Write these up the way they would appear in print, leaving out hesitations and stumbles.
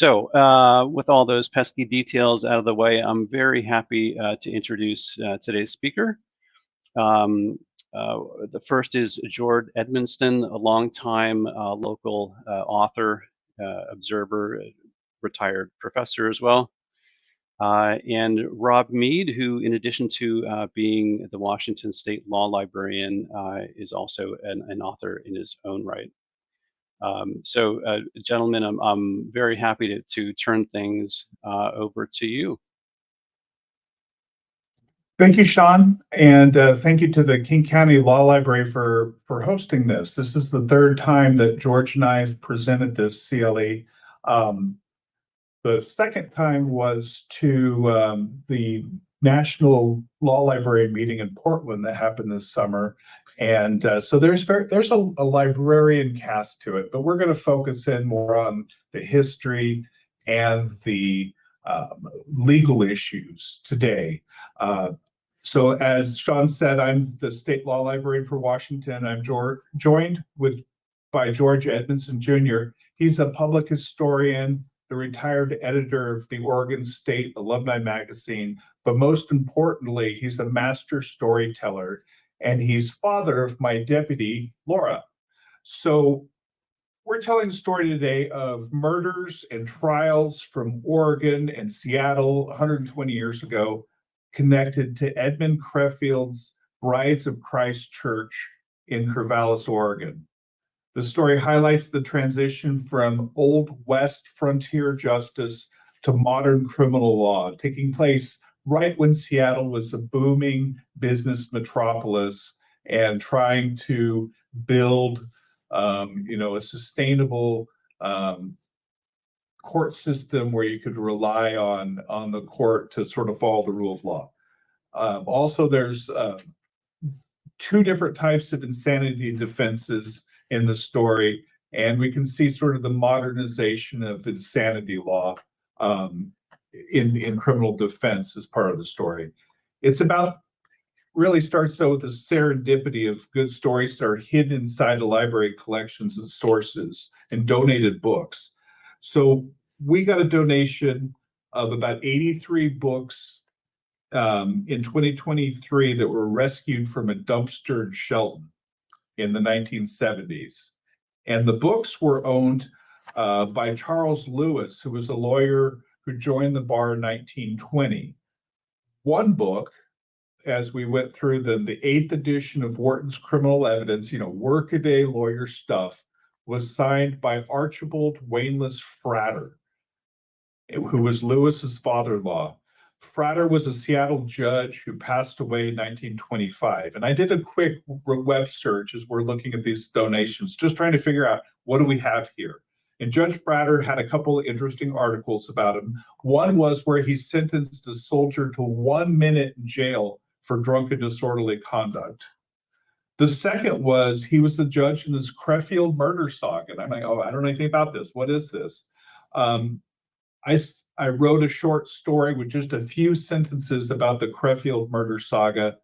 With all those pesky details out of the way, I'm very happy to introduce today's speaker. Um, the first is George Edmonston, a longtime local author, observer, retired professor as well. And Rob Mead, who, in addition to being the Washington State Law Librarian, is also an author in his own right. Gentlemen, I'm very happy to turn things over to you. Thank you, Sean, and thank you to the King County Law Library for hosting this. This is the third time that George and I have presented this CLE. The second time was to the National Law Library meeting in Portland that happened this summer. And so there's a librarian cast to it, but we're going to focus in more on the history and the legal issues today. So as Sean said, I'm the State Law Librarian for Washington. I'm joined by George Edmonston Jr. He's a public historian, the retired editor of the Oregon State Alumni Magazine, but most importantly, he's a master storyteller, and he's father of my deputy, Laura. So we're telling the story today of murders and trials from Oregon and Seattle 120 years ago, connected to Edmund Crefield's Brides of Christ Church in Corvallis, Oregon. The story highlights the transition from Old West frontier justice to modern criminal law, taking place right when Seattle was a booming business metropolis and trying to build, a sustainable court system where you could rely on the court to sort of follow the rule of law. Also, there's two different types of insanity defenses in the story, and we can see sort of the modernization of insanity law in criminal defense as part of the story. It's really starts out with the serendipity of good stories that are hidden inside the library collections and sources and donated books. So we got a donation of about 83 books in 2023 that were rescued from a dumpster in Shelton in the 1970s. And the books were owned by Charles Lewis, who was a lawyer who joined the bar in 1920. One book, as we went through the 8th edition of Wharton's Criminal Evidence, workaday lawyer stuff, was signed by Archibald Wainless Frater, who was Lewis's father-in-law. Frater was a Seattle judge who passed away in 1925. And I did a quick web search as we're looking at these donations, just trying to figure out what do we have here. And Judge Frater had a couple of interesting articles about him. One was where he sentenced a soldier to 1 minute in jail for drunken disorderly conduct. The second was he was the judge in this Crefield murder saga. And I'm like, I don't know anything about this. What is this? I wrote a short story with just a few sentences about the Crefield murder saga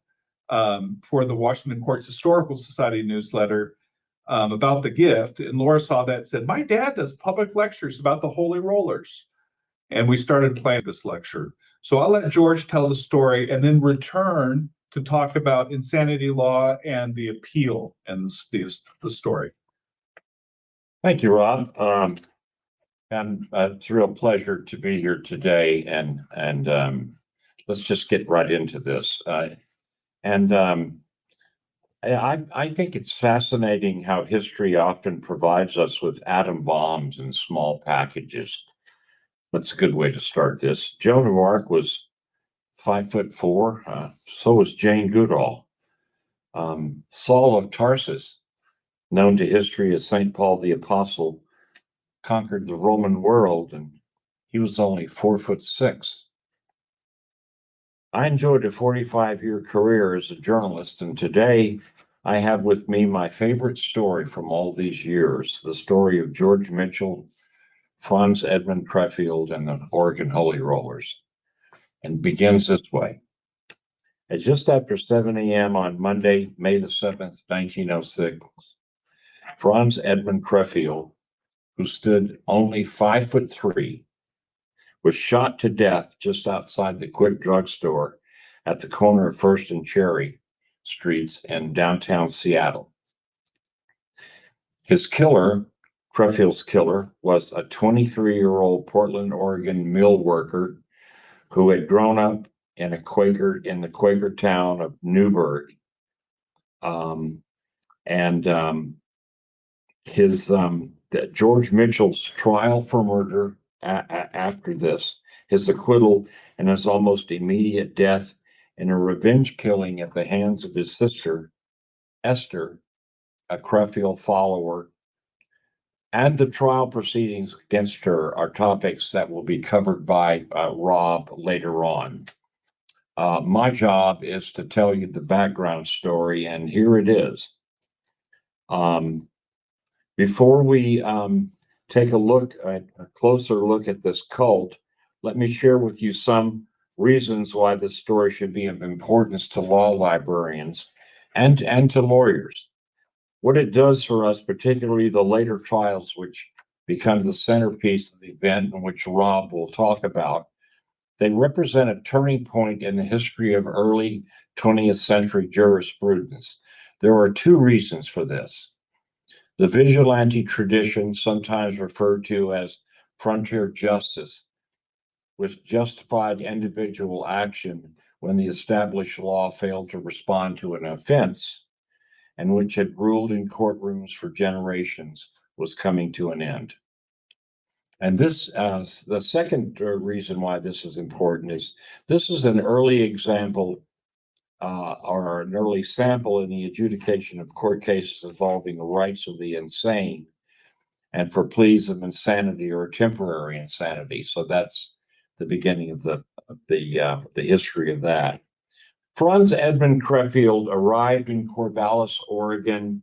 for the Washington Courts Historical Society newsletter about the gift. And Laura saw that and said, my dad does public lectures about the Holy Rollers. And we started planning this lecture. So I'll let George tell the story and then return to talk about insanity law and the appeal and the story. Thank you, Rob. And it's a real pleasure to be here today. And let's just get right into this. I think it's fascinating how history often provides us with atom bombs in small packages. That's a good way to start this. Joan of Arc was 5'4". So was Jane Goodall. Saul of Tarsus, known to history as St. Paul the Apostle, conquered the Roman world, and he was only 4'6". I enjoyed a 45-year career as a journalist, and today I have with me my favorite story from all these years, the story of George Mitchell, Franz Edmund Crefield, and the Oregon Holy Rollers, and begins this way. At just after 7 a.m. on Monday, May the 7th, 1906, Franz Edmund Crefield who stood only 5'3", was shot to death just outside the Quick drugstore at the corner of First and Cherry Streets in downtown Seattle. His killer, Crefield's killer, was a 23-year-old Portland, Oregon mill worker who had grown up in the Quaker town of Newburgh. George Mitchell's trial for murder after this, his acquittal, and his almost immediate death in a revenge killing at the hands of his sister, Esther, a Crefield follower, and the trial proceedings against her are topics that will be covered by Rob later on. My job is to tell you the background story, and here it is. Before we take a closer look at this cult, let me share with you some reasons why this story should be of importance to law librarians and to lawyers. What it does for us, particularly the later trials, which become the centerpiece of the event and which Rob will talk about, they represent a turning point in the history of early 20th century jurisprudence. There are two reasons for this. The vigilante tradition, sometimes referred to as frontier justice, which justified individual action when the established law failed to respond to an offense, and which had ruled in courtrooms for generations, was coming to an end. And this, the second reason why this is important is this is an early example or an early sample in the adjudication of court cases involving the rights of the insane and for pleas of insanity or temporary insanity. So that's the beginning of the history of that. Franz Edmund Crefield arrived in Corvallis, Oregon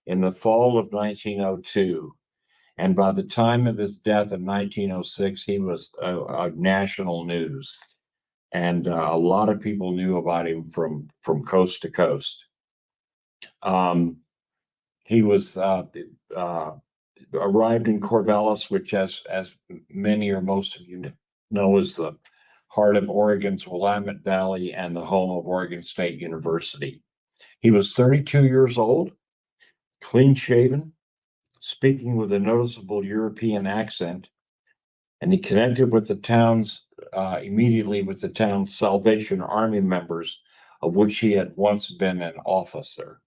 in the fall of 1902. And by the time of his death in 1906, he was national news. And a lot of people knew about him from coast to coast. He was arrived in Corvallis, which, as many or most of you know, is the heart of Oregon's Willamette Valley and the home of Oregon State University. He was 32 years old, clean shaven, speaking with a noticeable European accent, and he connected with the town's immediately with the town's Salvation Army members, of which he had once been an officer.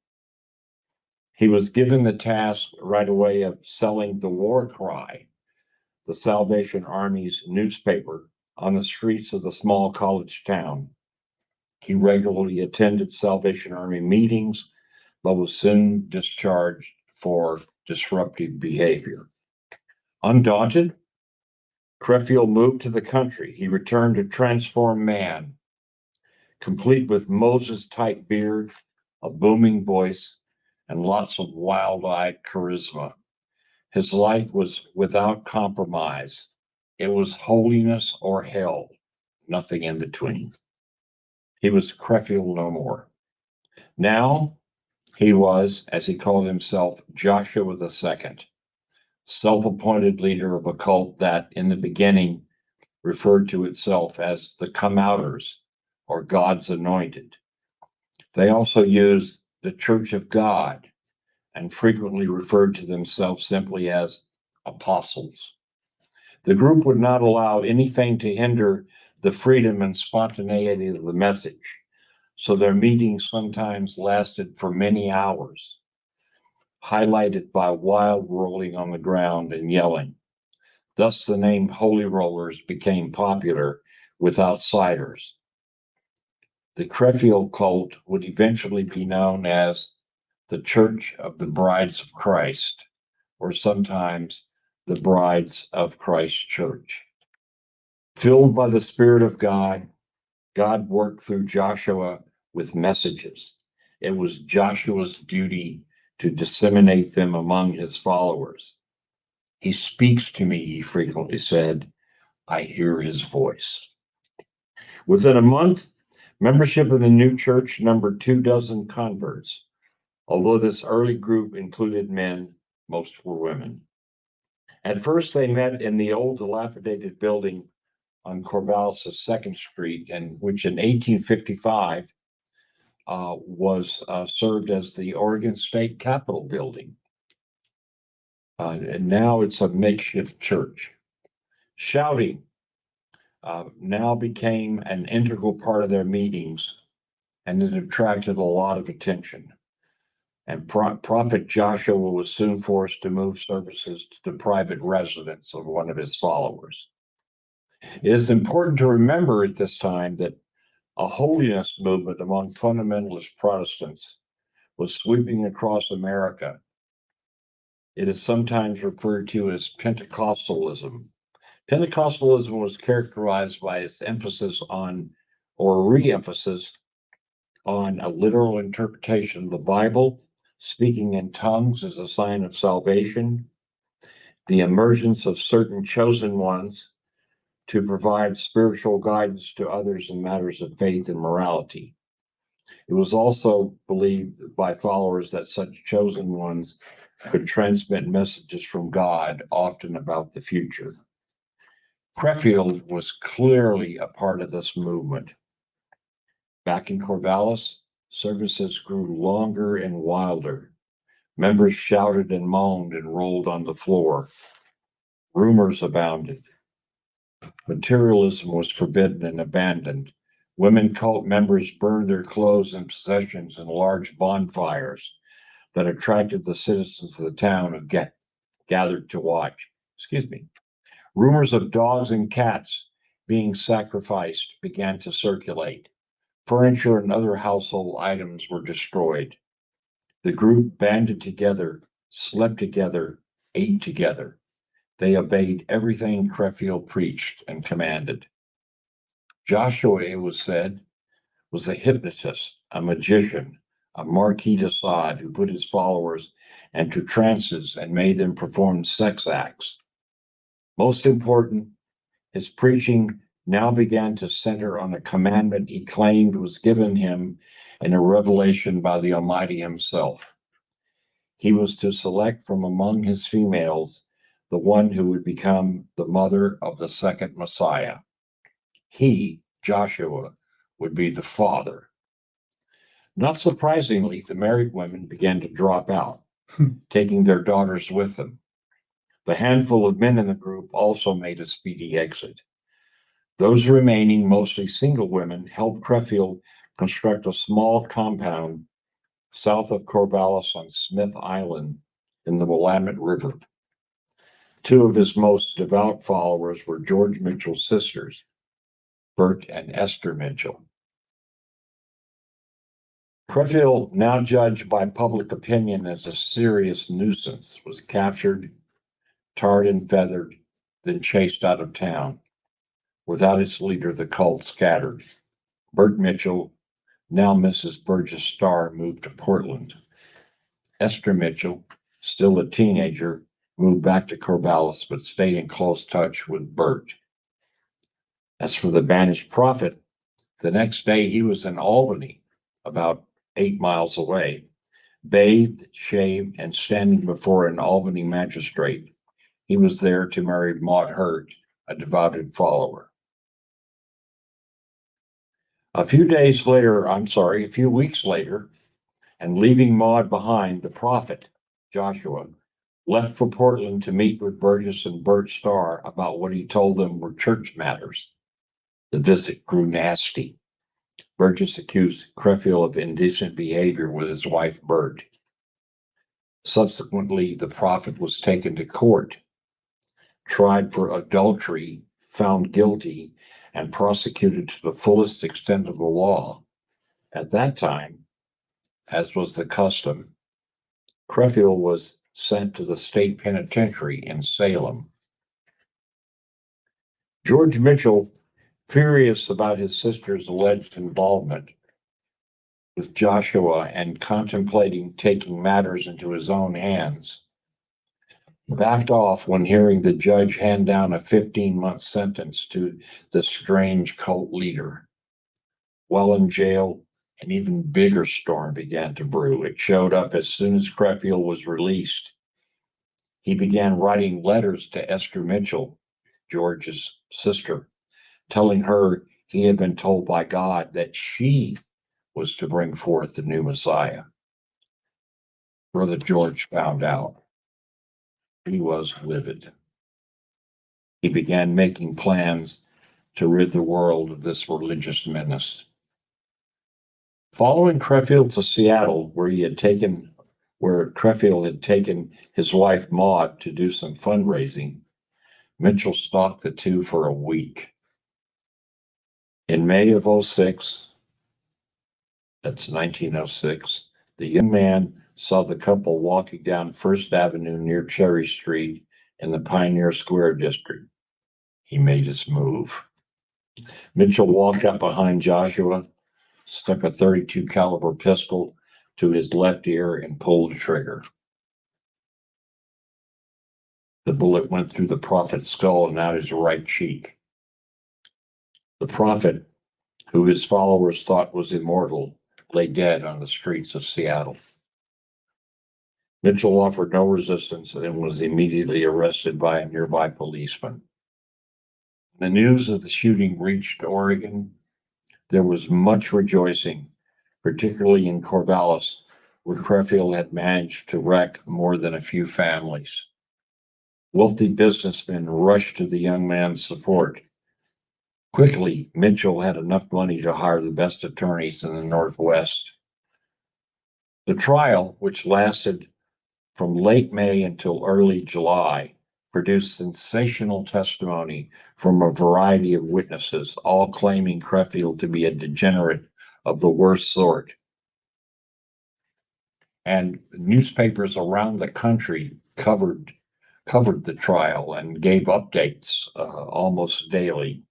He was given the task right away of selling the War Cry, the Salvation Army's newspaper, on the streets of the small college town. He regularly attended Salvation Army meetings, but was soon discharged for disruptive behavior. Undaunted, Crefield moved to the country. He returned a transformed man, complete with Moses-type beard, a booming voice, and lots of wild-eyed charisma. His life was without compromise. It was holiness or hell, nothing in between. He was Crefield no more. Now he was, as he called himself, Joshua II, self-appointed leader of a cult that, in the beginning, referred to itself as the Come-Outers, or God's Anointed. They also used the Church of God and frequently referred to themselves simply as apostles. The group would not allow anything to hinder the freedom and spontaneity of the message, so their meetings sometimes lasted for many hours, highlighted by wild rolling on the ground and yelling. Thus, the name Holy Rollers became popular with outsiders. The Crefield cult would eventually be known as the Church of the Brides of Christ, or sometimes the Brides of Christ Church. Filled by the Spirit of God, God worked through Joshua with messages. It was Joshua's duty to disseminate them among his followers. He speaks to me, he frequently said. I hear his voice. Within a month, membership in the new church numbered 24 converts. Although this early group included men, most were women. At first, they met in the old dilapidated building on Corvallis' 2nd Street, and which in 1855 was served as the Oregon State Capitol building. And now it's a makeshift church. Shouting now became an integral part of their meetings, and it attracted a lot of attention. And Prophet Joshua was soon forced to move services to the private residence of one of his followers. It is important to remember at this time that a holiness movement among fundamentalist Protestants was sweeping across America. It is sometimes referred to as Pentecostalism. Pentecostalism was characterized by its emphasis on, or re-emphasis on, a literal interpretation of the Bible, speaking in tongues as a sign of salvation, the emergence of certain chosen ones to provide spiritual guidance to others in matters of faith and morality. It was also believed by followers that such chosen ones could transmit messages from God, often about the future. Crefeld was clearly a part of this movement. Back in Corvallis, services grew longer and wilder. Members shouted and moaned and rolled on the floor. Rumors abounded. Materialism was forbidden and abandoned. Women cult members burned their clothes and possessions in large bonfires that attracted the citizens of the town who gathered to watch. Rumors of dogs and cats being sacrificed began to circulate. Furniture and other household items were destroyed. The group banded together, slept together, ate together. They obeyed everything Crefeld preached and commanded. Joshua, it was said, was a hypnotist, a magician, a Marquis de Sade who put his followers into trances and made them perform sex acts. Most important, his preaching now began to center on a commandment he claimed was given him in a revelation by the Almighty himself. He was to select from among his females the one who would become the mother of the second Messiah. He, Joshua, would be the father. Not surprisingly, the married women began to drop out, taking their daughters with them. The handful of men in the group also made a speedy exit. Those remaining, mostly single women, helped Crefeld construct a small compound south of Corvallis on Smith Island in the Willamette River. Two of his most devout followers were George Mitchell's sisters, Bert and Esther Mitchell. Crefeld, now judged by public opinion as a serious nuisance, was captured, tarred and feathered, then chased out of town. Without its leader, the cult scattered. Bert Mitchell, now Mrs. Burgess Starr, moved to Portland. Esther Mitchell, still a teenager, moved back to Corvallis, but stayed in close touch with Bert. As for the banished prophet, the next day he was in Albany, about 8 miles away, bathed, shaved, and standing before an Albany magistrate. He was there to marry Maud Hurt, a devoted follower. A few weeks later, and leaving Maud behind, the prophet, Joshua, left for Portland to meet with Burgess and Bert Starr about what he told them were church matters. The visit grew nasty. Burgess accused Crefeld of indecent behavior with his wife, Bert. Subsequently, the prophet was taken to court, tried for adultery, found guilty, and prosecuted to the fullest extent of the law. At that time, as was the custom, Crefeld was sent to the state penitentiary in Salem. George Mitchell, furious about his sister's alleged involvement with Joshua and contemplating taking matters into his own hands, backed off when hearing the judge hand down a 15-month sentence to the strange cult leader. While in jail, an even bigger storm began to brew. It showed up as soon as Crefeld was released. He began writing letters to Esther Mitchell, George's sister, telling her he had been told by God that she was to bring forth the new Messiah. Brother George found out. He was livid. He began making plans to rid the world of this religious menace. Following Crefeld to Seattle, where Crefeld had taken his wife Maud to do some fundraising, Mitchell stalked the two for a week. In May of 06, that's 1906, the young man saw the couple walking down First Avenue near Cherry Street in the Pioneer Square district. He made his move. Mitchell walked up behind Joshua, stuck a .32 caliber pistol to his left ear and pulled the trigger. The bullet went through the prophet's skull and out his right cheek. The prophet, who his followers thought was immortal, lay dead on the streets of Seattle. Mitchell offered no resistance and was immediately arrested by a nearby policeman. The news of the shooting reached Oregon. There was much rejoicing, particularly in Corvallis, where Crefeld had managed to wreck more than a few families. Wealthy businessmen rushed to the young man's support. Quickly, Mitchell had enough money to hire the best attorneys in the Northwest. The trial, which lasted from late May until early July, produced sensational testimony from a variety of witnesses, all claiming Crefeld to be a degenerate of the worst sort. And newspapers around the country covered the trial and gave updates almost daily.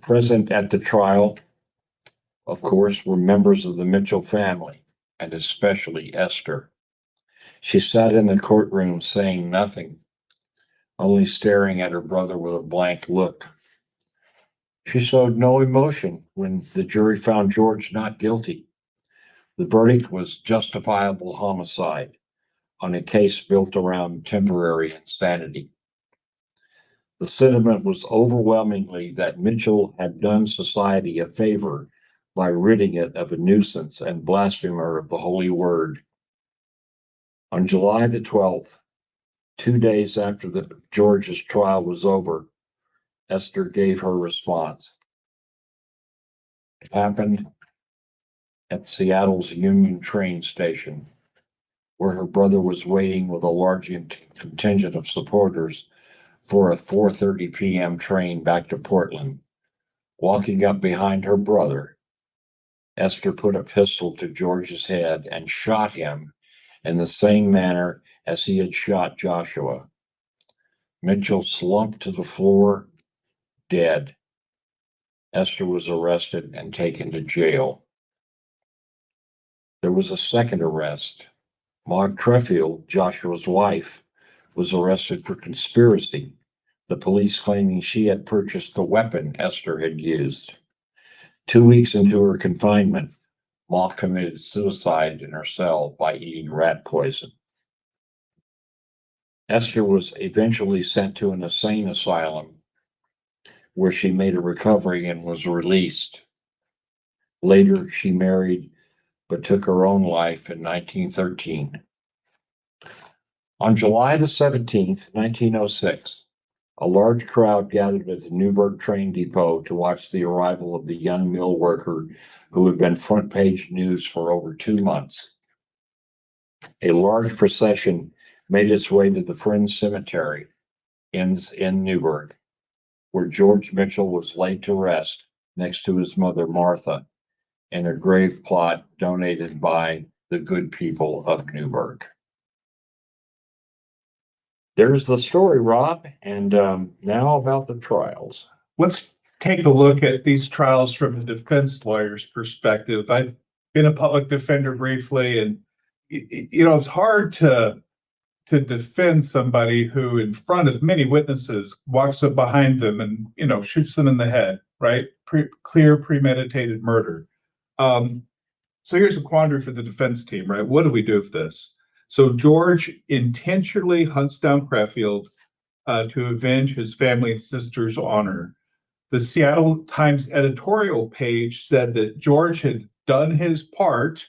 Present at the trial, of course, were members of the Mitchell family, and especially Esther. She sat in the courtroom saying nothing, only staring at her brother with a blank look. She showed no emotion when the jury found George not guilty. The verdict was justifiable homicide on a case built around temporary insanity. The sentiment was overwhelmingly that Mitchell had done society a favor by ridding it of a nuisance and blasphemer of the holy word. On July the 12th, 2 days after George's trial was over, Esther gave her response. It happened at Seattle's Union train station, where her brother was waiting with a large contingent of supporters for a 4:30 p.m. train back to Portland. Walking up behind her brother, Esther put a pistol to George's head and shot him in the same manner as he had shot Joshua. Mitchell slumped to the floor, dead. Esther was arrested and taken to jail. There was a second arrest. Maud Crefeld, Joshua's wife, was arrested for conspiracy, the police claiming she had purchased the weapon Esther had used. 2 weeks into her confinement, Maud committed suicide in her cell by eating rat poison. Esther was eventually sent to an insane asylum where she made a recovery and was released. Later, she married but took her own life in 1913. On July the 17th, 1906, a large crowd gathered at the Newburgh train depot to watch the arrival of the young mill worker who had been front page news for over 2 months. A large procession made its way to the Friends Cemetery in Newburgh, where George Mitchell was laid to rest next to his mother Martha in a grave plot donated by the good people of Newburgh. There's the story, Rob, and now about the trials. Let's take a look at these trials from a defense lawyer's perspective. I've been a public defender briefly, and it's hard to defend somebody who, in front of many witnesses, walks up behind them and shoots them in the head. Right? Clear premeditated murder. So here's a quandary for the defense team, right? What do we do with this? So George intentionally hunts down Crefeld to avenge his family and sister's honor. The Seattle Times editorial page said that George had done his part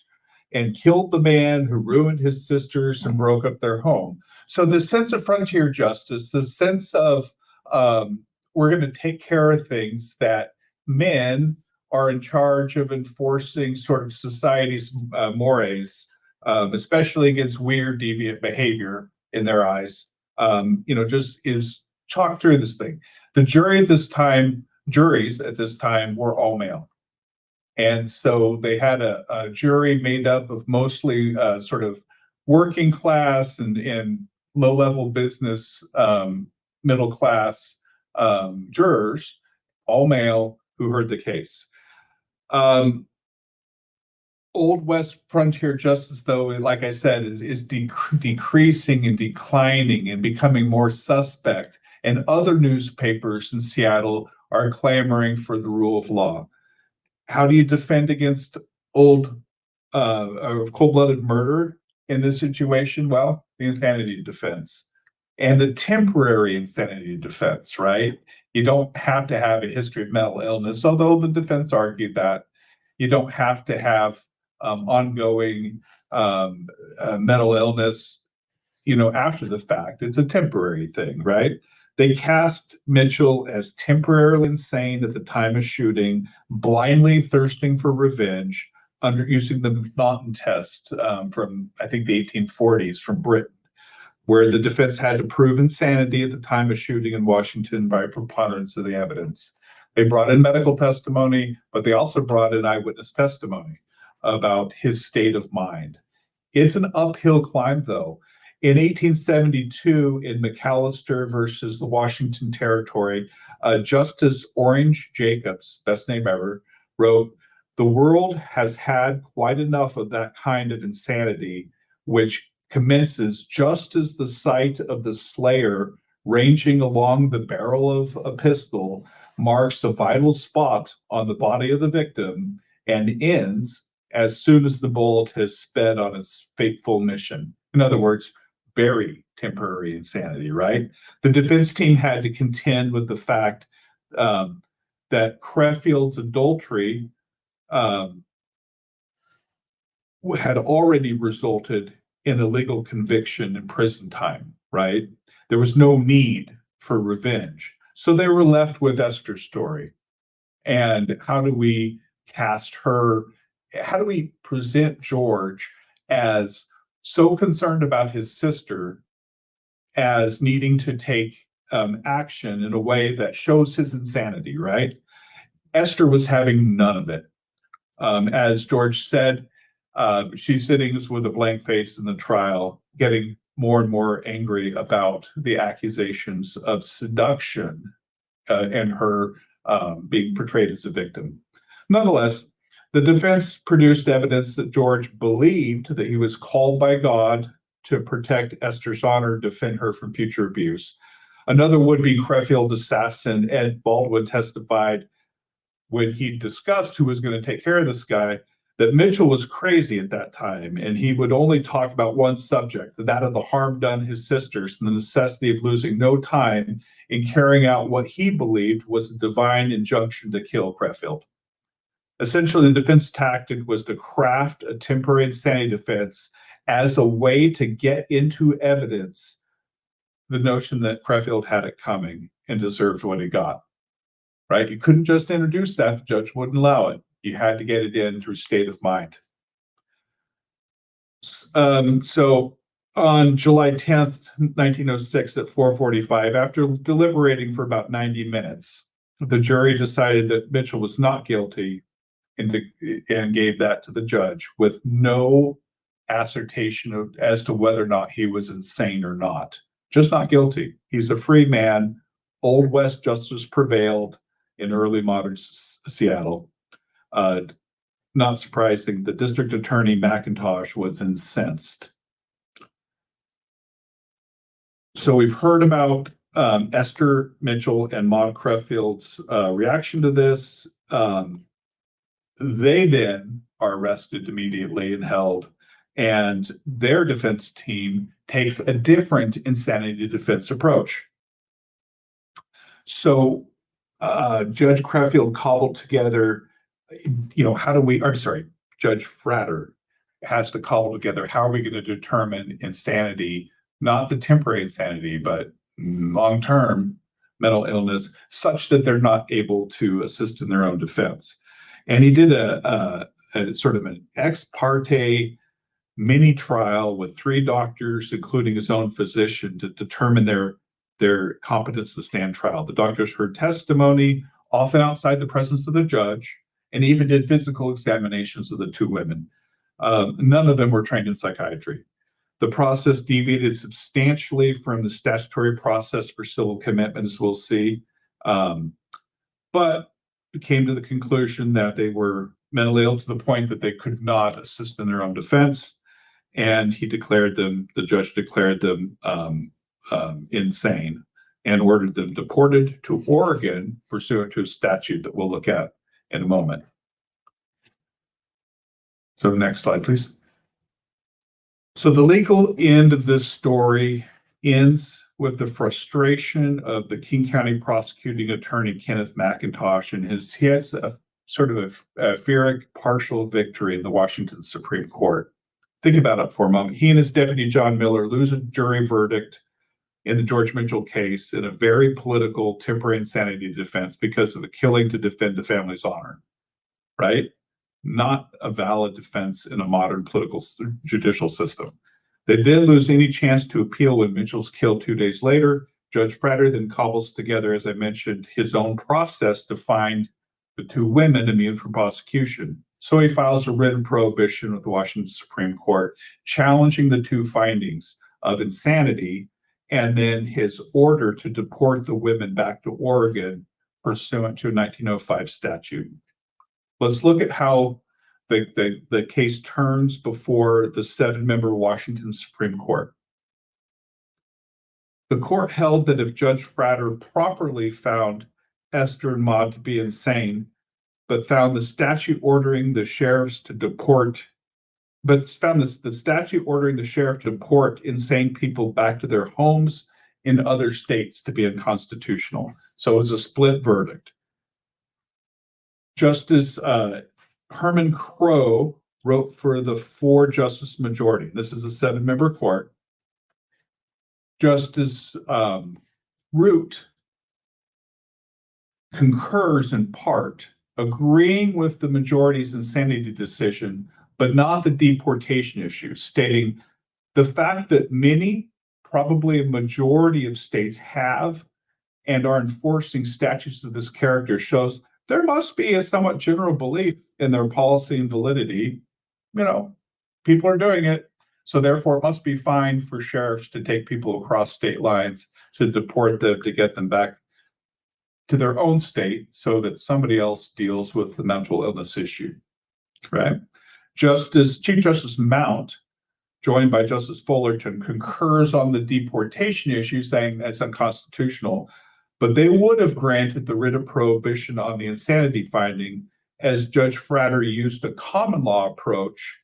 and killed the man who ruined his sisters and broke up their home. So the sense of frontier justice, the sense of we're going to take care of things, that men are in charge of enforcing sort of society's mores, especially against weird, deviant behavior in their eyes, just is chalked through this thing. The juries at this time were all male. And so they had a jury made up of mostly sort of working class and low-level business, middle class jurors, all male, who heard the case. Old West frontier justice, though, like I said, is decreasing and declining and becoming more suspect. And other newspapers in Seattle are clamoring for the rule of law. How do you defend against cold-blooded murder in this situation? Well, the insanity defense and the temporary insanity defense, right? You don't have to have a history of mental illness, although the defense argued that. You don't have to have ongoing mental illness, after the fact. It's a temporary thing, right? They cast Mitchell as temporarily insane at the time of shooting, blindly thirsting for revenge, using the Naughton test from, I think, the 1840s from Britain, where the defense had to prove insanity at the time of shooting in Washington by preponderance of the evidence. They brought in medical testimony, but they also brought in eyewitness testimony about his state of mind. It's an uphill climb, though. In 1872, in McAllister versus the Washington Territory, Justice Orange Jacobs, best name ever, wrote, "The world has had quite enough of that kind of insanity, which commences just as the sight of the slayer ranging along the barrel of a pistol marks a vital spot on the body of the victim and ends as soon as the bullet has sped on its fateful mission." In other words, very temporary insanity, right? The defense team had to contend with the fact that Crefeld's adultery had already resulted in a legal conviction and prison time, right? There was no need for revenge. So they were left with Esther's story. And how do we present George as so concerned about his sister as needing to take action in a way that shows his insanity, right? Esther was having none of it. As George said, she's sitting with a blank face in the trial, getting more and more angry about the accusations of seduction and her being portrayed as a victim. Nonetheless, the defense produced evidence that George believed that he was called by God to protect Esther's honor, defend her from future abuse. Another would-be Crefeld assassin, Ed Baldwin, testified when he discussed who was going to take care of this guy, that Mitchell was crazy at that time, and he would only talk about one subject, that of the harm done his sisters and the necessity of losing no time in carrying out what he believed was a divine injunction to kill Crefeld. Essentially, the defense tactic was to craft a temporary insanity defense as a way to get into evidence the notion that Crefeld had it coming and deserved what he got. Right? You couldn't just introduce that, the judge wouldn't allow it. You had to get it in through state of mind. So on July 10th, 1906 at 4:45, after deliberating for about 90 minutes, the jury decided that Mitchell was not guilty and gave that to the judge with no assertion as to whether or not he was insane or not. Just not guilty. He's a free man. Old West justice prevailed in early modern Seattle. Not surprising, the district attorney McIntosh was incensed. So we've heard about Esther Mitchell and Maude Crefeld's reaction to this. They then are arrested immediately and held, and their defense team takes a different insanity defense approach. So Judge Craffield cobbled together, Judge Fratter has to cobble together, how are we going to determine insanity, not the temporary insanity, but long-term mental illness, such that they're not able to assist in their own defense. And he did a sort of an ex parte mini trial with 3 doctors, including his own physician, to determine their competence to stand trial. The doctors heard testimony, often outside the presence of the judge, and even did physical examinations of the 2 women. None of them were trained in psychiatry. The process deviated substantially from the statutory process for civil commitment, as we'll see, but came to the conclusion that they were mentally ill to the point that they could not assist in their own defense, and the judge declared them insane and ordered them deported to Oregon pursuant to a statute that we'll look at in a moment. So next slide, please. So the legal end of this story ends with the frustration of the King County prosecuting attorney, Kenneth McIntosh, and he has a sort of a Pyrrhic partial victory in the Washington Supreme Court. Think about it for a moment. He and his deputy, John Miller, lose a jury verdict in the George Mitchell case in a very political temporary insanity defense because of a killing to defend the family's honor, right? Not a valid defense in a modern political judicial system. They then lose any chance to appeal when Mitchell's killed 2 days later. Judge Fratter then cobbles together, as I mentioned, his own process to find the 2 women immune from prosecution. So he files a written prohibition with the Washington Supreme Court, challenging the 2 findings of insanity and then his order to deport the women back to Oregon pursuant to a 1905 statute. Let's look at how the case turns before the 7-member Washington Supreme Court. The court held that if Judge Fratter properly found Esther and Maud to be insane, but found the statute ordering the sheriff to deport insane people back to their homes in other states to be unconstitutional. So it was a split verdict. Justice Herman Crow wrote for the 4-justice majority. This is a 7-member court. Justice Root concurs in part, agreeing with the majority's insanity decision, but not the deportation issue, stating the fact that many, probably a majority of states have and are enforcing statutes of this character shows there must be a somewhat general belief in their policy and validity. People are doing it, so therefore it must be fine for sheriffs to take people across state lines, to deport them, to get them back to their own state so that somebody else deals with the mental illness issue, right? Chief Justice Mount, joined by Justice Fullerton, concurs on the deportation issue, saying that's unconstitutional, but they would have granted the writ of prohibition on the insanity finding, as Judge Fratter used a common law approach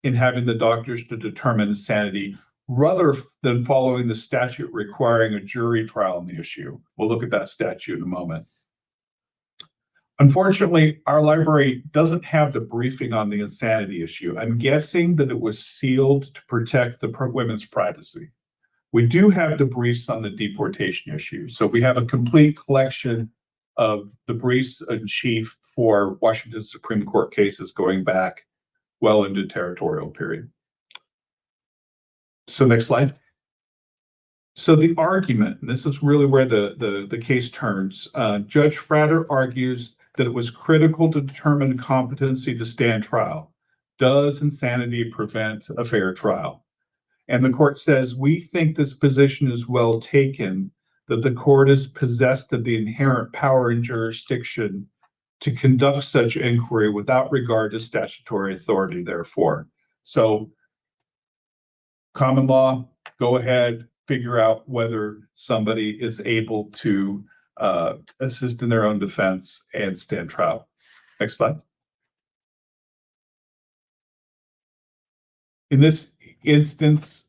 in having the doctors to determine insanity rather than following the statute requiring a jury trial on the issue. We'll look at that statute in a moment. Unfortunately, our library doesn't have the briefing on the insanity issue. I'm guessing that it was sealed to protect the women's privacy. We do have the briefs on the deportation issue. So we have a complete collection of the briefs in chief for Washington Supreme Court cases going back well into territorial period. So next slide. So the argument, and this is really where the case turns, Judge Fratter argues that it was critical to determine competency to stand trial. Does insanity prevent a fair trial? And the court says, we think this position is well taken, that the court is possessed of the inherent power and jurisdiction to conduct such inquiry without regard to statutory authority, therefore. So common law, go ahead, figure out whether somebody is able to assist in their own defense and stand trial. Next slide. In this instance,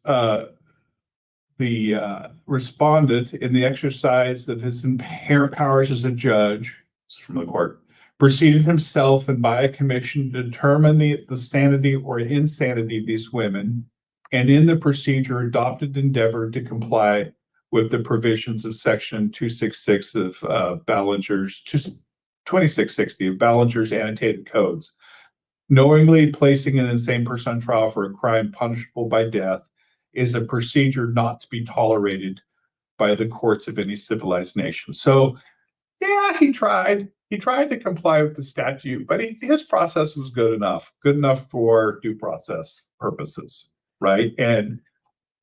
the respondent, in the exercise of his inherent powers as a judge, this is from the court, proceeded himself and by a commission to determine the sanity or insanity of these women, and in the procedure adopted endeavored to comply with the provisions of section 266 of Ballinger's 2660 of Ballinger's annotated codes, knowingly placing an insane person on trial for a crime punishable by death is a procedure not to be tolerated by the courts of any civilized nation. So, yeah, he tried. He tried to comply with the statute, but his process was good enough for due process purposes, right? And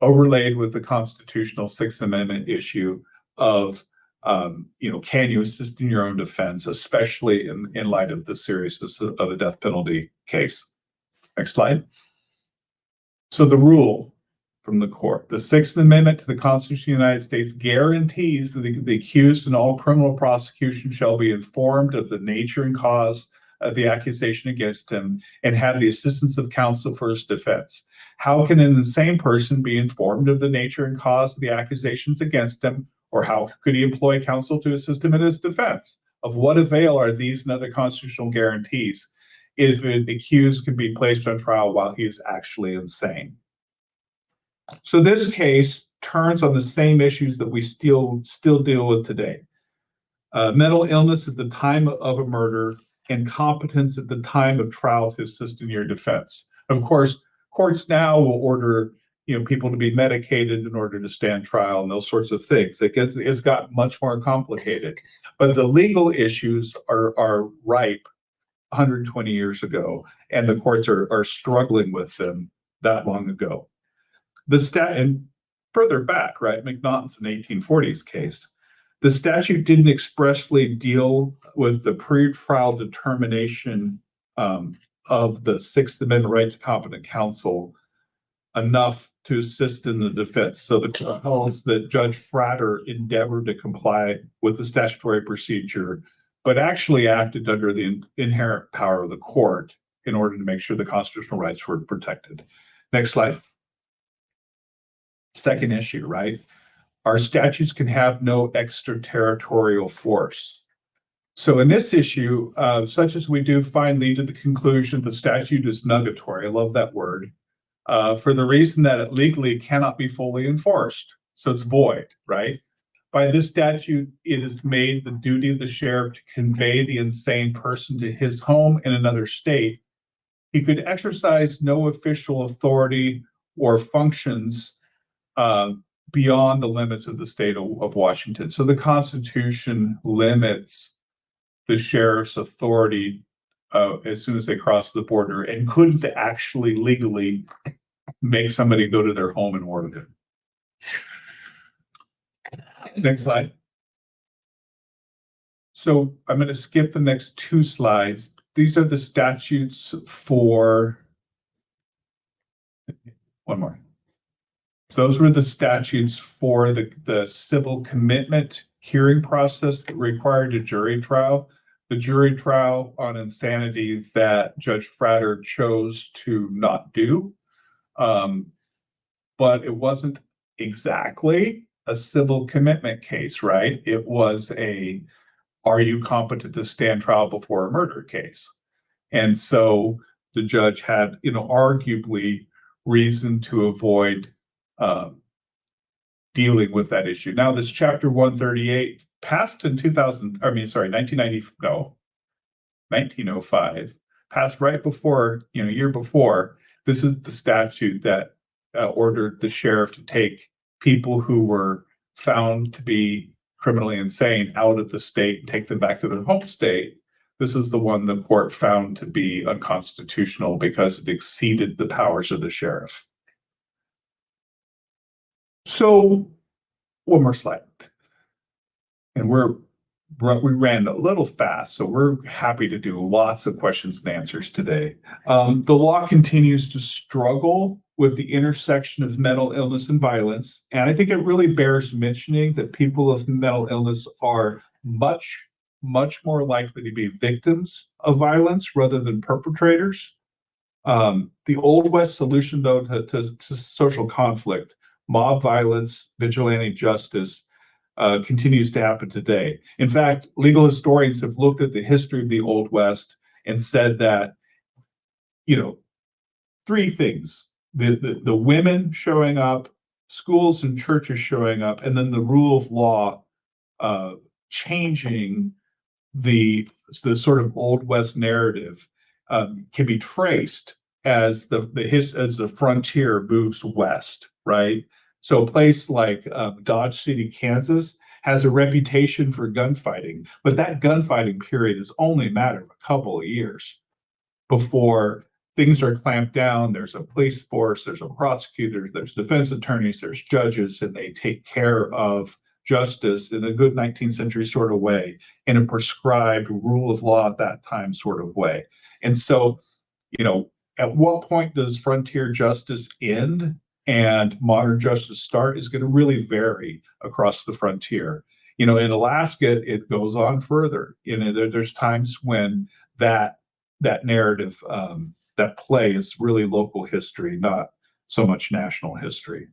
overlaid with the constitutional Sixth Amendment issue of, can you assist in your own defense, especially in light of the seriousness of a death penalty case? Next slide. So the rule from the court, the Sixth Amendment to the Constitution of the United States guarantees that the accused in all criminal prosecution shall be informed of the nature and cause of the accusation against him and have the assistance of counsel for his defense. How can an insane person be informed of the nature and cause of the accusations against him, or how could he employ counsel to assist him in his defense? Of what avail are these and other constitutional guarantees if the accused can be placed on trial while he is actually insane? So this case turns on the same issues that we still deal with today. Mental illness at the time of a murder and competence at the time of trial to assist in your defense. Of course, courts now will order people to be medicated in order to stand trial and those sorts of things. It's got much more complicated. But the legal issues are ripe 120 years ago, and the courts are struggling with them that long ago. And further back, right, McNaughton's an 1840s case. The statute didn't expressly deal with the pre-trial determination of the Sixth Amendment right to competent counsel enough to assist in the defense. So the court holds that Judge Frater endeavored to comply with the statutory procedure, but actually acted under the inherent power of the court in order to make sure the constitutional rights were protected. Next slide. Second issue, right? Our statutes can have no extraterritorial force. So in this issue, such as we do find lead to the conclusion the statute is nugatory. I love that word. For the reason that it legally cannot be fully enforced. So it's void, right? By this statute, it is made the duty of the sheriff to convey the insane person to his home in another state. He could exercise no official authority or functions beyond the limits of the state of Washington. So the Constitution limits the sheriff's authority as soon as they cross the border and couldn't actually legally make somebody go to their home in Oregon. Next slide. So I'm going to skip the next two slides. These are the statutes for one more. Those were the statutes for the civil commitment hearing process that required a jury trial. The jury trial on insanity that Judge Frater chose to not do. But it wasn't exactly a civil commitment case, right? It was are you competent to stand trial before a murder case? And so the judge had, arguably reason to avoid dealing with that issue. Now, this chapter 138 passed in 1905, passed right before, a year before. This is the statute that ordered the sheriff to take people who were found to be criminally insane out of the state and take them back to their home state. This is the one the court found to be unconstitutional because it exceeded the powers of the sheriff. So, one more slide. And we ran a little fast, so we're happy to do lots of questions and answers today. The law continues to struggle with the intersection of mental illness and violence. And I think it really bears mentioning that people with mental illness are much more likely to be victims of violence rather than perpetrators. The Old West solution, though, to social conflict, mob violence, vigilante justice, continues to happen today. In fact, legal historians have looked at the history of the Old West and said that, three things: the women showing up, schools and churches showing up, and then the rule of law changing the sort of Old West narrative can be traced as the frontier moves west, right? So a place like Dodge City, Kansas, has a reputation for gunfighting, but that gunfighting period is only a matter of a couple of years before things are clamped down. There's a police force, there's a prosecutor, there's defense attorneys, there's judges, and they take care of justice in a good 19th century sort of way, in a prescribed rule of law at that time sort of way. And so, at what point does frontier justice end and modern justice start is going to really vary across the frontier. In Alaska, it goes on further. There's times when that narrative, that play is really local history, not so much national history.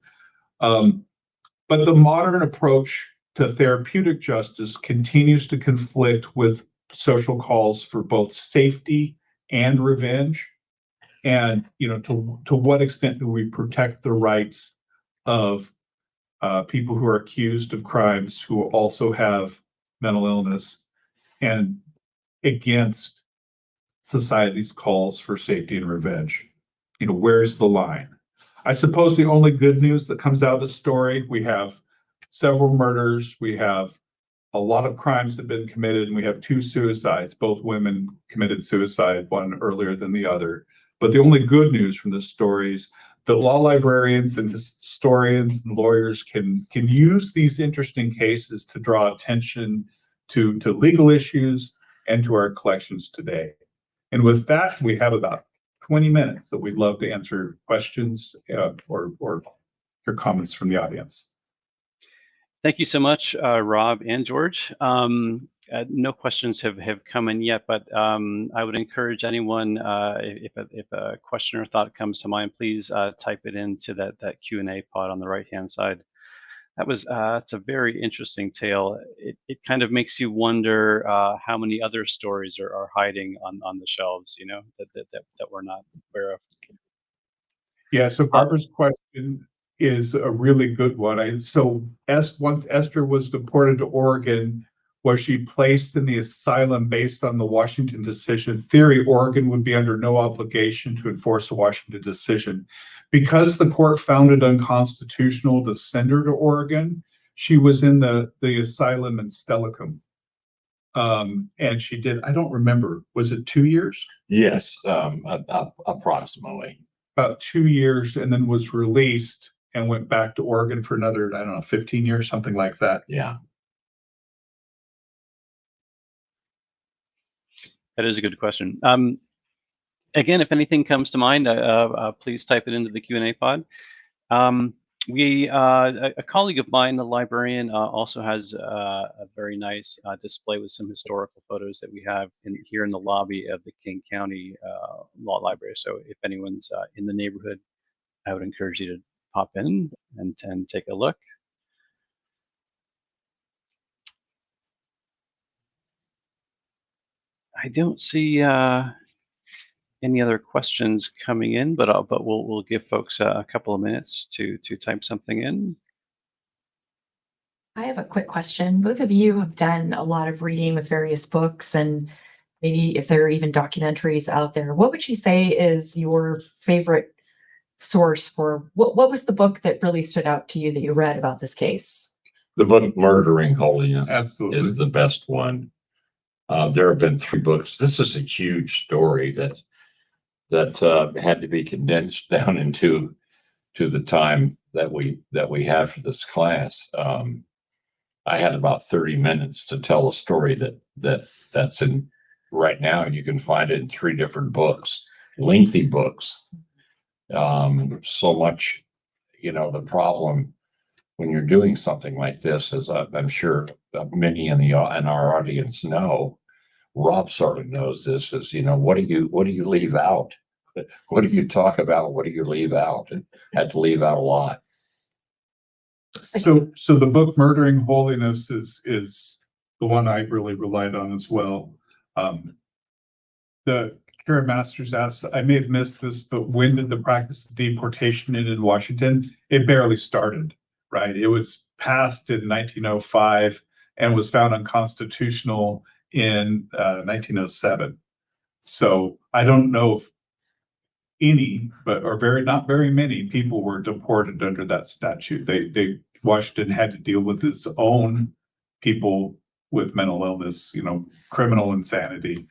But the modern approach to therapeutic justice continues to conflict with social calls for both safety and revenge. And, to what extent do we protect the rights of people who are accused of crimes who also have mental illness, and against society's calls for safety and revenge? Where's the line? I suppose the only good news that comes out of the story, we have several murders, we have a lot of crimes that have been committed, and we have 2 suicides. Both women committed suicide, one earlier than the other. But the only good news from this story is that law librarians and historians and lawyers can use these interesting cases to draw attention to legal issues and to our collections today. And with that, we have about 20 minutes that we'd love to answer questions or your comments from the audience. Thank you so much, Rob and George. No questions have come in yet, but I would encourage anyone, if a question or thought comes to mind, please type it into that Q&A pod on the right-hand side. It's a very interesting tale. It kind of makes you wonder how many other stories are hiding on the shelves, that we're not aware of. Yeah, so Barbara's question is a really good one. Once Esther was deported to Oregon, was she placed in the asylum based on the Washington decision? Theory, Oregon would be under no obligation to enforce a Washington decision. Because the court found it unconstitutional to send her to Oregon, she was in the asylum in Stellicum. And she did, I don't remember, was it 2 years? Yes, approximately. About 2 years, and then was released and went back to Oregon for another, 15 years, something like that. Yeah. That is a good question. Again, if anything comes to mind, please type it into the Q&A pod. A colleague of mine, the librarian, also has a very nice display with some historical photos that we have here in the lobby of the King County Law Library. So if anyone's in the neighborhood, I would encourage you to pop in and take a look. I don't see any other questions coming in, but we'll give folks a couple of minutes to type something in. I have a quick question. Both of you have done a lot of reading with various books, and maybe if there are even documentaries out there, what would you say is your favorite source for what was the book that really stood out to you that you read about this case? The book Murdering Holiness Absolutely. is the best one. There have been 3 books. This is a huge story that had to be condensed down into the time that we have for this class. I had about 30 minutes to tell a story that's in right now. You can find it in 3 different books, lengthy books. So much, the problem when you're doing something like this, as I'm sure many in our audience know, Rob sort of knows this, is what do you leave out? what do you talk about? What do you leave out? And had to leave out a lot. So the book Murdering Holiness is the one I really relied on as well. The Karen Masters asked, I may have missed this, but when did the practice of deportation end in Washington? It barely started, right? It was passed in 1905 and was found unconstitutional in 1907. So I don't know if any, not very many people were deported under that statute. Washington had to deal with its own people with mental illness, criminal insanity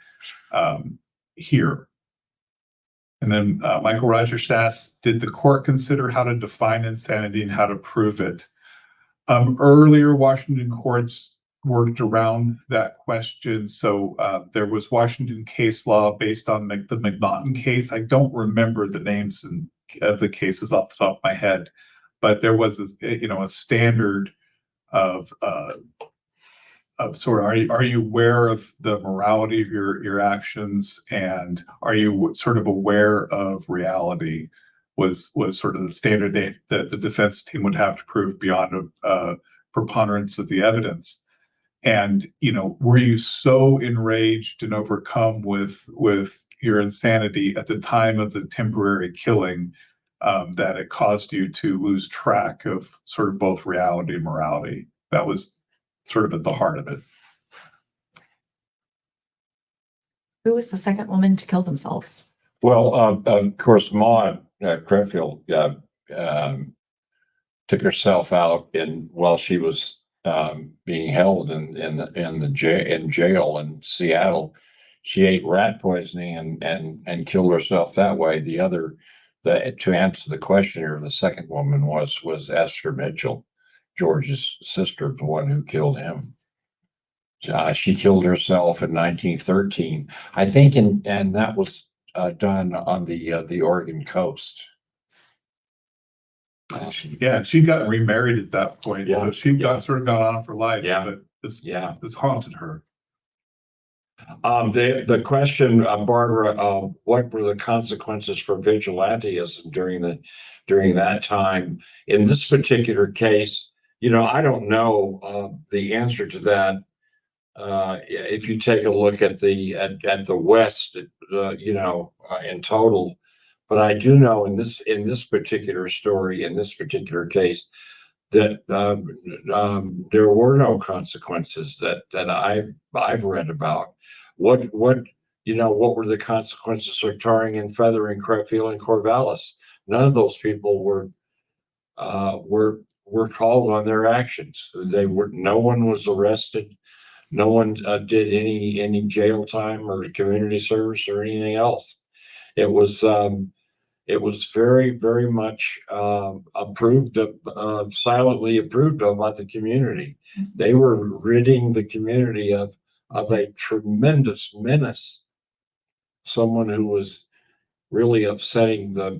here. And then Michael Rogers asks, did the court consider how to define insanity and how to prove it? Earlier Washington courts worked around that question. So there was Washington case law based on the McNaughton case. I don't remember the names of the cases off the top of my head, but there was a standard of sort of, are you aware of the morality of your actions, and are you sort of aware of reality, was sort of the standard that the defense team would have to prove beyond a preponderance of the evidence. And, were you so enraged and overcome with your insanity at the time of the temporary killing that it caused you to lose track of sort of both reality and morality? That was sort of at the heart of it. Who was the second woman to kill themselves? Well, of course, Maud Crefeld took herself out while she was being held in jail in Seattle. She ate rat poisoning and killed herself that way. To answer the question here, the second woman was Esther Mitchell, George's sister, the one who killed him. She killed herself in 1913, I think, and that was done on the Oregon coast. She got remarried at that point, Yeah, so she got on for life. Yeah. But this haunted her. The question, Barbara, what were the consequences for vigilantism during that time? In this particular case, I don't know the answer to that. If you take a look at the West, in total, but I do know in this particular story, in this particular case, that there were no consequences that I've read about. What were the consequences for tarring and feathering Crefeld and Corvallis? None of those people were called on their actions. No one was arrested. No one did any jail time or community service or anything else. It was very, very much approved of, silently approved of by the community. They were ridding the community of a tremendous menace, someone who was really upsetting a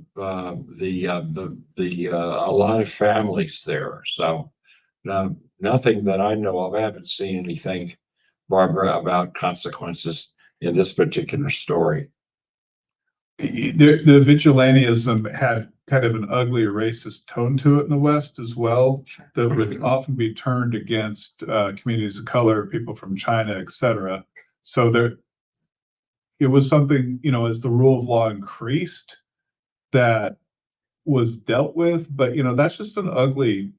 lot of families there. So nothing that I know of. I haven't seen anything, Barbara, about consequences in this particular story. The vigilantism had kind of an ugly racist tone to it in the West as well, that would often be turned against communities of color, people from China, etc. So it was something, as the rule of law increased, that was dealt with. But that's just an ugly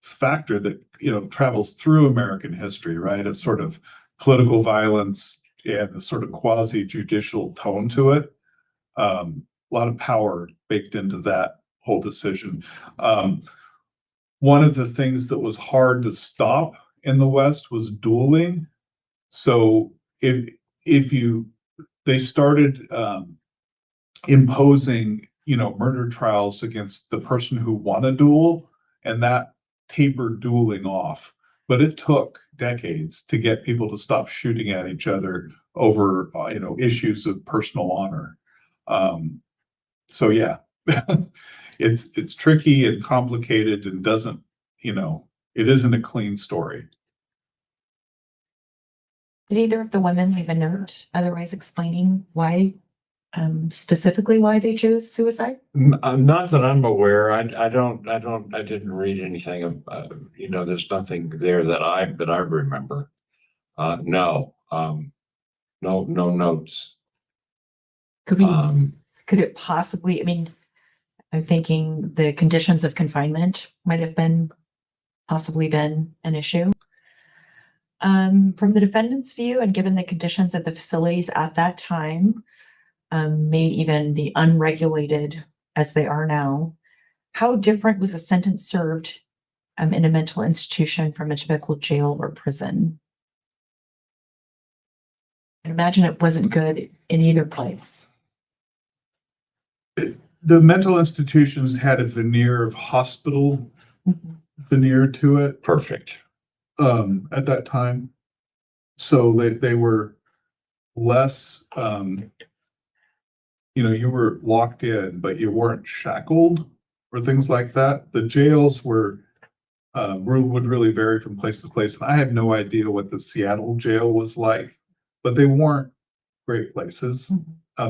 factor that travels through American history, right? It's sort of political violence and the sort of quasi-judicial tone to it. A lot of power baked into that whole decision. One of the things that was hard to stop in the West was dueling. So they started imposing, murder trials against the person who won a duel, and that tapered dueling off. But it took decades to get people to stop shooting at each other over, issues of personal honor. So yeah, it's tricky and complicated and doesn't, it isn't a clean story. Did either of the women leave a note otherwise explaining why specifically why they chose suicide? Not that I'm aware. I didn't read anything of, there's nothing there that I remember. No, no notes. Could we, Um, could it possibly, I mean, I'm thinking the conditions of confinement might have possibly been an issue. From the defendant's view, and given the conditions of the facilities at that time, maybe even the unregulated as they are now, how different was a sentence served in a mental institution from a typical jail or prison? I imagine it wasn't good in either place. The mental institutions had a veneer of hospital veneer to it, Perfect. at that time. So they were less, you were locked in, but you weren't shackled or things like that. The jails were, would really vary from place to place. And I have no idea what the Seattle jail was like, but they weren't great places.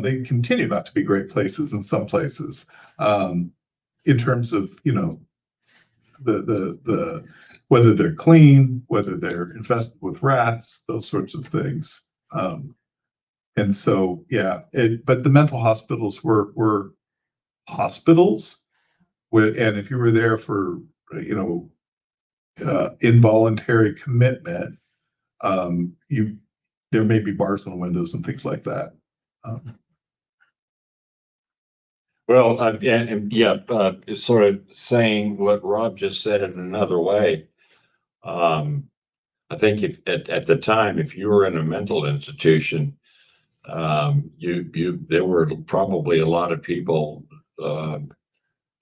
They continue not to be great places in some places, in terms of, the whether they're clean, whether they're infested with rats, those sorts of things. And so, yeah, but the mental hospitals were hospitals and if you were there for, involuntary commitment, there may be bars on the windows and things like that. Well, sort of saying what Rob just said in another way. I think if at the time, if you were in a mental institution, there were probably a lot of people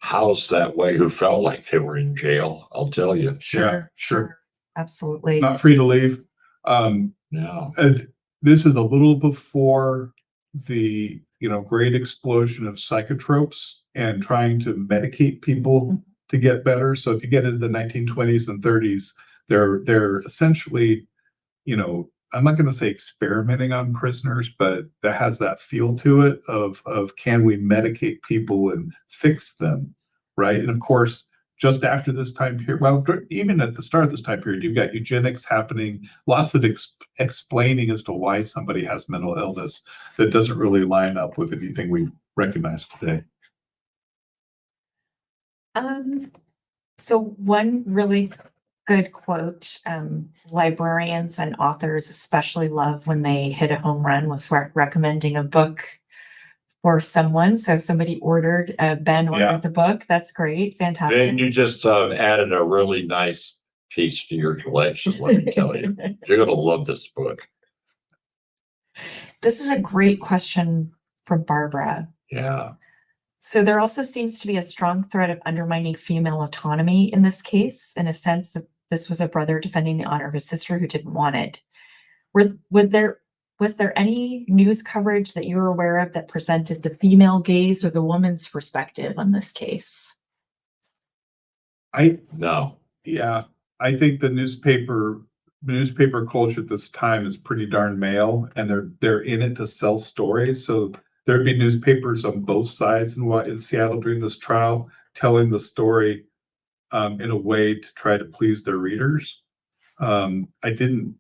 housed that way who felt like they were in jail. I'll tell you. Sure. Absolutely. Not free to leave. No. This is a little before the, great explosion of psychotropes and trying to medicate people to get better. So if you get into the 1920s and 30s, they're essentially, I'm not going to say experimenting on prisoners, but that has that feel to it of can we medicate people and fix them, right? And of course, just after this time period, well, even at the start of this time period, you've got eugenics happening, lots of explaining as to why somebody has mental illness that doesn't really line up with anything we recognize today. So one really good quote, librarians and authors especially love when they hit a home run with recommending a book for someone. So somebody Ben ordered the book. That's great. Fantastic. Then you just added a really nice piece to your collection, let me tell you. You're going to love this book. This is a great question from Barbara. Yeah. So there also seems to be a strong threat of undermining female autonomy in this case, in a sense that this was a brother defending the honor of his sister who didn't want it. Was there any news coverage that you were aware of that presented the female gaze or the woman's perspective on this case? No. Yeah, I think the newspaper culture at this time is pretty darn male, and they're in it to sell stories. So there'd be newspapers on both sides in Seattle during this trial, telling the story in a way to try to please their readers. I'm reading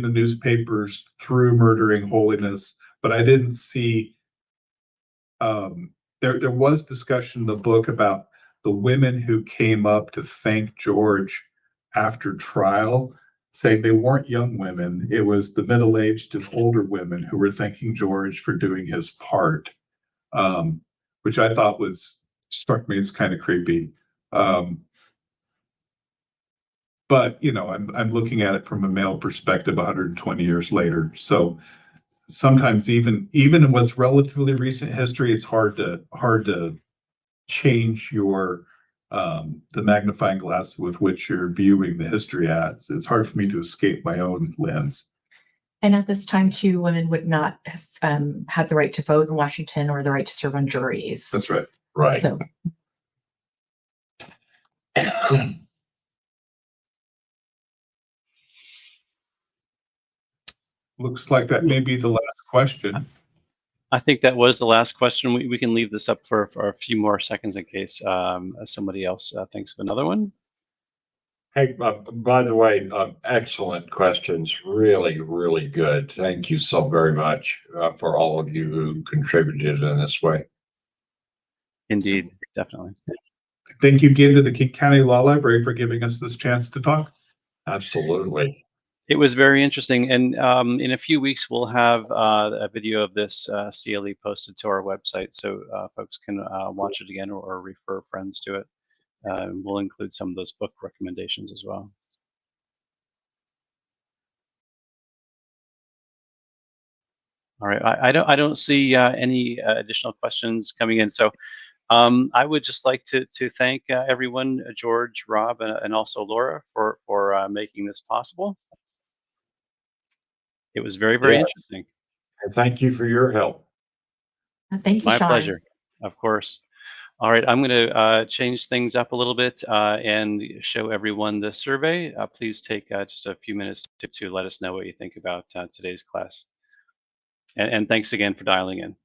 the newspapers through Murdering Holiness, but I didn't see. There was discussion in the book about the women who came up to thank George after trial, saying they weren't young women. It was the middle-aged and older women who were thanking George for doing his part, which I thought struck me as kind of creepy. But I'm looking at it from a male perspective 120 years later. So sometimes even in what's relatively recent history, it's hard to change your the magnifying glass with which you're viewing the history at. It's hard for me to escape my own lens. And at this time, too, women would not have had the right to vote in Washington or the right to serve on juries. That's right. Right. So looks like that may be the last question. I think that was the last question. We can leave this up for a few more seconds in case somebody else thinks of another one. Hey, by the way, excellent questions. Really, really good. Thank you so very much for all of you who contributed in this way. Indeed, definitely. Thank you again to the King County Law Library for giving us this chance to talk. Absolutely. It was very interesting, and in a few weeks we'll have a video of this CLE posted to our website, so folks can watch it again or refer friends to it. We'll include some of those book recommendations as well. All right, I don't see any additional questions coming in, so I would just like to thank everyone, George, Rob, and also Laura for making this possible. It was very, very Yes. interesting. And thank you for your help. Thank you, My Sean. pleasure, of course. All right, I'm going to change things up a little bit and show everyone the survey. Please take just a few minutes to let us know what you think about today's class. And thanks again for dialing in.